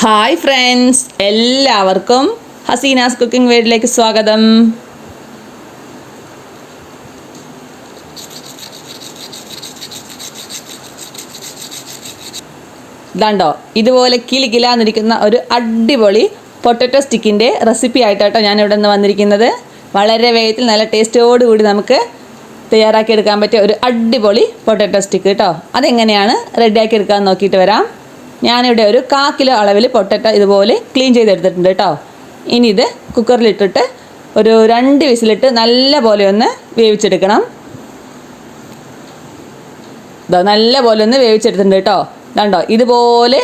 Hi friends, എല്ലാവർക്കും Hasina's cooking വേൾഡിലേക്ക് സ്വാഗതം. ഇതാണ്ടോ, ഇതുപോലെ കിലാന്നിരിക്കുന്ന ഒരു അടിപൊളി പൊട്ടറ്റോ സ്റ്റിക്കിൻ്റെ റെസിപ്പി ആയിട്ടോ ഞാൻ ഇവിടെ നിന്ന് വന്നിരിക്കുന്നത്. വളരെ വേഗത്തിൽ നല്ല ടേസ്റ്റോടുകൂടി നമുക്ക് തയ്യാറാക്കിയെടുക്കാൻ പറ്റിയ ഒരു അടിപൊളി പൊട്ടറ്റോ സ്റ്റിക്ക് കേട്ടോ. അതെങ്ങനെയാണ് റെഡിയാക്കി എടുക്കാൻ നോക്കിയിട്ട് വരാം. ഞാനിവിടെ ഒരു 1/4 കിലോ അളവിൽ പൊട്ടറ്റോ ഇതുപോലെ ക്ലീൻ ചെയ്തെടുത്തിട്ടുണ്ട് കേട്ടോ. ഇനി ഇത് കുക്കറിലിട്ടിട്ട് ഒരു 2 വിസിലിട്ട് നല്ല പോലെ ഒന്ന് വേവിച്ചെടുക്കണം. നല്ല പോലെ ഒന്ന് വേവിച്ചെടുത്തിട്ടുണ്ട് കേട്ടോ. കണ്ടോ, ഇതുപോലെ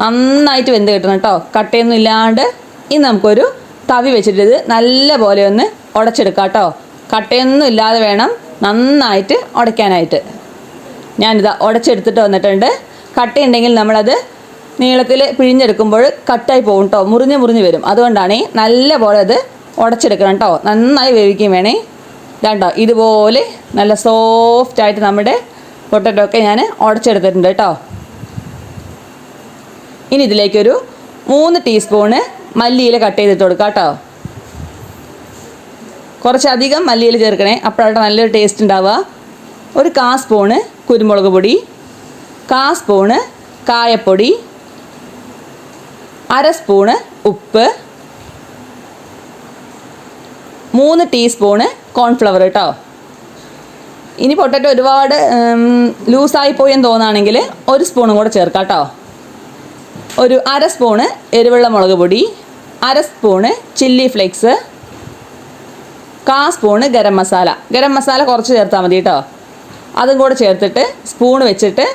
നന്നായിട്ട് വെന്ത് കിട്ടണം കേട്ടോ, കട്ടയൊന്നും ഇല്ലാണ്ട്. ഇനി നമുക്കൊരു തവി വെച്ചിട്ട് ഇത് നല്ല പോലെ ഒന്ന് ഉടച്ചെടുക്കാം കേട്ടോ. കട്ടയൊന്നും ഇല്ലാതെ വേണം നന്നായിട്ട് ഉടയ്ക്കാനായിട്ട്. ഞാനിതാ ഉടച്ചെടുത്തിട്ട് വന്നിട്ടുണ്ട്. കട്ടയുണ്ടെങ്കിൽ നമ്മളത് നീളത്തിൽ പിഴിഞ്ഞെടുക്കുമ്പോൾ കട്ടായി പോകും കേട്ടോ, മുറിഞ്ഞ് വരും. അതുകൊണ്ടാണ് നല്ല പോലെ അത് ഉടച്ചെടുക്കണം കേട്ടോ. നന്നായി വേവിക്കുകയും വേണേ. കണ്ടോ, ഇതുപോലെ നല്ല സോഫ്റ്റായിട്ട് നമ്മുടെ പൊട്ടറ്റോ ഒക്കെ ഞാൻ ഉടച്ചെടുത്തിട്ടുണ്ട് കേട്ടോ. ഇനി ഇതിലേക്കൊരു 3 ടീസ്പൂണ് മല്ലിയില കട്ട് ചെയ്തിട്ട് കൊടുക്കാം കേട്ടോ. കുറച്ചധികം മല്ലിയില ചേർക്കണേ, അപ്പോഴാണ് നല്ലൊരു ടേസ്റ്റ് ഉണ്ടാവുക. ഒരു 1/4 സ്പൂണ് കുരുമുളക് പൊടി, 1/4 സ്പൂണ് കായപ്പൊടി, 1/2 സ്പൂണ് ഉപ്പ്, 3 ടീസ്പൂണ് കോൺഫ്ലവർ കേട്ടോ. ഇനി പൊട്ടറ്റോ ഒരുപാട് ലൂസായി പോയെന്ന് തോന്നുകയാണെങ്കിൽ 1 സ്പൂണും കൂടെ ചേർക്കാം കേട്ടോ. ഒരു 1/2 സ്പൂണ് എരിവുള്ള മുളക് പൊടി, 1/2 spoon chilli flakes, 1/4 spoon garam masala കുറച്ച് ചേർത്താൽ മതി കേട്ടോ. അതും കൂടെ ചേർത്തിട്ട് സ്പൂൺ വെച്ചിട്ട്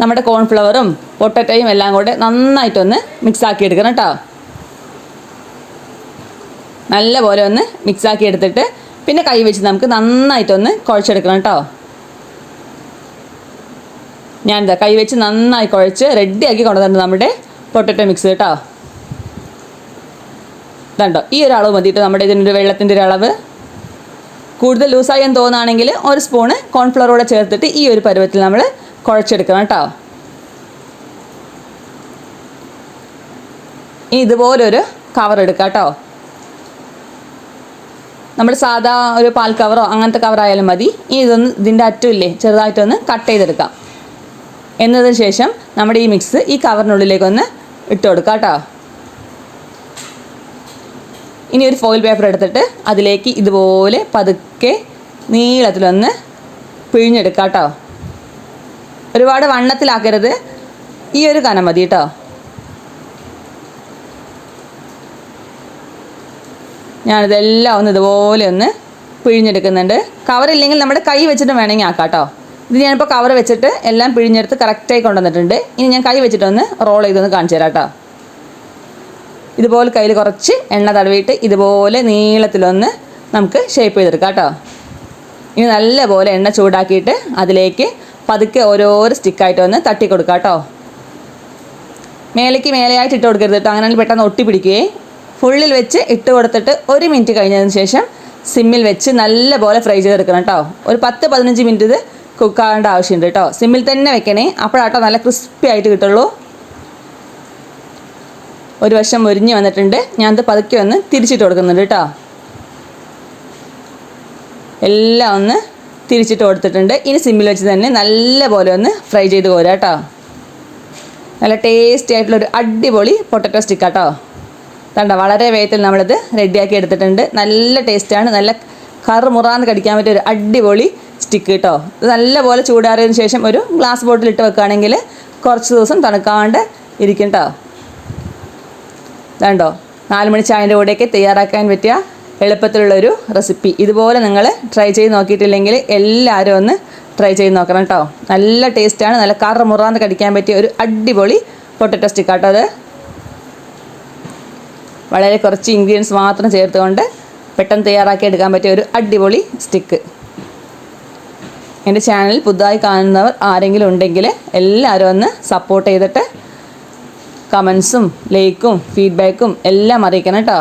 നമ്മുടെ കോൺഫ്ലവറും പൊട്ടറ്റോയും എല്ലാം കൂടെ നന്നായിട്ടൊന്ന് മിക്സാക്കി എടുക്കണം കേട്ടോ. നല്ല പോലെ ഒന്ന് മിക്സാക്കി എടുത്തിട്ട് പിന്നെ കൈ വെച്ച് നമുക്ക് നന്നായിട്ടൊന്ന് കുഴച്ചെടുക്കണം കേട്ടോ. ഞാനിതാ കൈ വെച്ച് നന്നായി കുഴച്ച് റെഡിയാക്കി കൊണ്ടുവന്നിട്ടുണ്ട് നമ്മുടെ പൊട്ടറ്റോ മിക്സ് കേട്ടോ. ഇതുണ്ടോ, ഈ ഒരു അളവ് മതിയിട്ട് നമ്മുടെ ഇതിൻ്റെ വെള്ളത്തിൻ്റെ ഒരു അളവ്. കൂടുതൽ ലൂസായി എന്ന് തോന്നുകയാണെങ്കിൽ 1 സ്പൂണ് കോൺഫ്ലവർ കൂടെ ചേർത്തിട്ട് ഈ ഒരു പരുവത്തിൽ നമ്മൾ കുഴച്ചെടുക്കണം കേട്ടോ. ഇനി ഇതുപോലൊരു കവർ എടുക്കാം കേട്ടോ. നമ്മൾ സാധാ ഒരു പാൽ കവറോ അങ്ങനത്തെ കവറായാലും മതി. ഇനി ഇതിൻ്റെ അറ്റമില്ലേ ചെറുതായിട്ടൊന്ന് കട്ട് ചെയ്തെടുക്കാം. എന്നതിന് ശേഷം നമ്മുടെ ഈ മിക്സ് ഈ കവറിനുള്ളിലേക്കൊന്ന് ഇട്ട് കൊടുക്കാം കേട്ടോ. ഇനി ഒരു ഫോയിൽ പേപ്പർ എടുത്തിട്ട് അതിലേക്ക് ഇതുപോലെ പതുക്കെ നീളത്തിലൊന്ന് പിഴിഞ്ഞെടുക്കാം കേട്ടോ. ഒരുപാട് വണ്ണത്തിലാക്കരുത്, ഈ ഒരു കനം മതി കേട്ടോ. ഞാനിതെല്ലാം ഒന്ന് ഇതുപോലെ ഒന്ന് പിഴിഞ്ഞെടുക്കുന്നുണ്ട്. കവറില്ലെങ്കിൽ നമ്മുടെ കൈ വെച്ചിട്ട് വേണമെങ്കിൽ ആക്കാം കേട്ടോ. ഇത് ഞാനിപ്പോൾ കവർ വെച്ചിട്ട് എല്ലാം പിഴിഞ്ഞെടുത്ത് കറക്റ്റായി കൊണ്ടുവന്നിട്ടുണ്ട്. ഇനി ഞാൻ കൈ വെച്ചിട്ടൊന്ന് റോൾ ചെയ്തൊന്ന് കാണിച്ചു തരാം കേട്ടോ. ഇതുപോലെ കയ്യിൽ കുറച്ച് എണ്ണ തടവിയിട്ട് ഇതുപോലെ നീളത്തിലൊന്ന് നമുക്ക് ഷേപ്പ് ചെയ്തെടുക്കാം കേട്ടോ. ഇനി നല്ലപോലെ എണ്ണ ചൂടാക്കിയിട്ട് അതിലേക്ക് പതുക്കെ ഓരോരോ സ്റ്റിക്കായിട്ട് ഒന്ന് തട്ടി കൊടുക്കാം കേട്ടോ. മേലെയായിട്ട് ഇട്ട് കൊടുക്കരുത് കേട്ടോ, അങ്ങനെ പെട്ടെന്ന് ഒട്ടി പിടിക്കുകയെ. ഫുള്ളിൽ വെച്ച് ഇട്ട് കൊടുത്തിട്ട് 1 മിനിറ്റ് കഴിഞ്ഞതിന് ശേഷം സിമ്മിൽ വെച്ച് നല്ലപോലെ ഫ്രൈ ചെയ്തെടുക്കണം കേട്ടോ. ഒരു 10-15 മിനിറ്റ് ഇത് കുക്കാകേണ്ട ആവശ്യമുണ്ട് കേട്ടോ. സിമ്മിൽ തന്നെ വെക്കണേ, അപ്പോഴാട്ടോ നല്ല ക്രിസ്പി ആയിട്ട് കിട്ടുള്ളൂ. ഒരു വശം മുരിഞ്ഞ് വന്നിട്ടുണ്ട്. ഞാനത് പതുക്കെ ഒന്ന് തിരിച്ചിട്ട് കൊടുക്കുന്നുണ്ട് കേട്ടോ. എല്ലാം ഒന്ന് തിരിച്ചിട്ട് കൊടുത്തിട്ടുണ്ട്. ഇനി സിമ്മിൽ വെച്ച് തന്നെ നല്ല പോലെ ഒന്ന് ഫ്രൈ ചെയ്ത് കോരാം കേട്ടോ. നല്ല ടേസ്റ്റി ആയിട്ടുള്ളൊരു അടിപൊളി പൊട്ടറ്റോ സ്റ്റിക്ക് കേട്ടോ. കണ്ടോ, വളരെ വേഗത്തിൽ നമ്മളിത് റെഡിയാക്കി എടുത്തിട്ടുണ്ട്. നല്ല ടേസ്റ്റാണ്, നല്ല കറുമുറാന്ന് കടിക്കാൻ പറ്റിയ ഒരു അടിപൊളി സ്റ്റിക്ക് കേട്ടോ. ഇത് നല്ല പോലെ ചൂടാറിയതിന് ശേഷം ഒരു ഗ്ലാസ് ബോട്ടിലിട്ട് വെക്കുകയാണെങ്കിൽ കുറച്ച് ദിവസം തണുക്കാണ്ട് ഇരിക്കും കേട്ടോ. കണ്ടോ, 4 മണി ചായൻ്റെ കൂടെയൊക്കെ തയ്യാറാക്കാൻ പറ്റിയ എളുപ്പത്തിലുള്ളൊരു റെസിപ്പി. ഇതുപോലെ നിങ്ങൾ ട്രൈ ചെയ്ത് നോക്കിയിട്ടില്ലെങ്കിൽ എല്ലാവരും ഒന്ന് ട്രൈ ചെയ്ത് നോക്കണം കേട്ടോ. നല്ല ടേസ്റ്റാണ്, നല്ല കറുമുറാന്ന് കടിക്കാൻ പറ്റിയ ഒരു അടിപൊളി പൊട്ടറ്റോ സ്റ്റിക്ക് കേട്ടോ. അത് വളരെ കുറച്ച് ഇൻഗ്രീഡിയൻസ് മാത്രം ചേർത്തുകൊണ്ട് പെട്ടെന്ന് തയ്യാറാക്കി എടുക്കാൻ പറ്റിയ ഒരു അടിപൊളി സ്റ്റിക്ക്. എൻ്റെ ചാനൽ പുതുതായി കാണുന്നവർ ആരെങ്കിലും ഉണ്ടെങ്കിൽ എല്ലാവരും ഒന്ന് സപ്പോർട്ട് ചെയ്തിട്ട് കമൻസും ലൈക്കും ഫീഡ്ബാക്കും എല്ലാം അറിയിക്കണം കേട്ടോ.